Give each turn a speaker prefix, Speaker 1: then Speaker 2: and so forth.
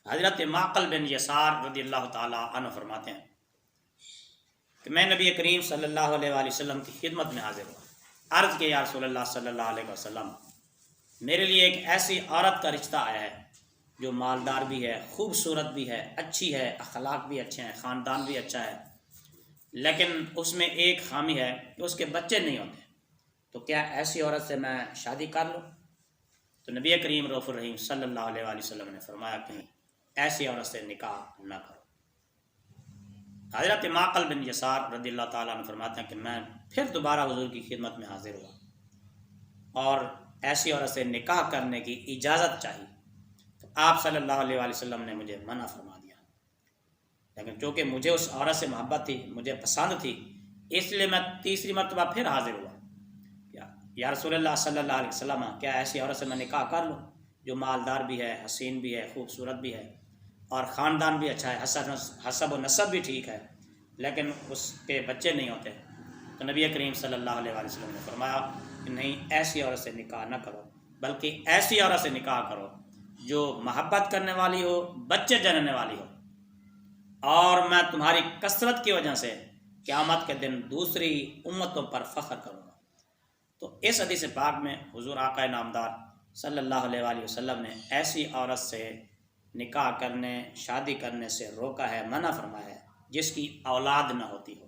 Speaker 1: حضرت معقل بن یسار رضی اللہ تعالیٰ عنہ فرماتے ہیں کہ میں نبی کریم صلی اللہ علیہ وآلہ وسلم کی خدمت میں حاضر ہوا، عرض کہ یا رسول اللہ صلی اللہ علیہ وسلم، میرے لیے ایک ایسی عورت کا رشتہ آیا ہے جو مالدار بھی ہے، خوبصورت بھی ہے، اچھی ہے، اخلاق بھی اچھے ہیں، خاندان بھی اچھا ہے، لیکن اس میں ایک خامی ہے کہ اس کے بچے نہیں ہوتے، تو کیا ایسی عورت سے میں شادی کر لوں؟ تو نبی کریم رؤوف الرحیم صلی اللہ علیہ وآلہ وسلم نے فرمایا کہ ایسی عورت سے نکاح نہ کرو۔ حضرت معقل بن یسار رضی اللہ تعالیٰ عنہ فرماتے ہیں کہ میں پھر دوبارہ حضور کی خدمت میں حاضر ہوا اور ایسی عورت سے نکاح کرنے کی اجازت چاہی، تو آپ صلی اللہ علیہ وآلہ وسلم نے مجھے منع فرما دیا، لیکن چونکہ مجھے اس عورت سے محبت تھی، مجھے پسند تھی، اس لیے میں تیسری مرتبہ پھر حاضر ہوا، یا رسول اللہ صلی اللہ علیہ وسلم، کیا ایسی عورت سے میں نکاح کر لوں جو مالدار بھی ہے، حسین بھی ہے، خوبصورت بھی ہے اور خاندان بھی اچھا ہے، حسب و نسب بھی ٹھیک ہے، لیکن اس کے بچے نہیں ہوتے؟ تو نبی کریم صلی اللہ علیہ وآلہ وسلم نے فرمایا کہ نہیں، ایسی عورت سے نکاح نہ کرو، بلکہ ایسی عورت سے نکاح کرو جو محبت کرنے والی ہو، بچے جننے والی ہو، اور میں تمہاری کثرت کی وجہ سے قیامت کے دن دوسری امتوں پر فخر کروں گا۔ تو اس حدیث پاک میں حضور آقا نامدار صلی اللہ علیہ وآلہ وسلم نے ایسی عورت سے نکاح کرنے، شادی کرنے سے روکا ہے، منع فرمایا ہے جس کی اولاد نہ ہوتی ہو۔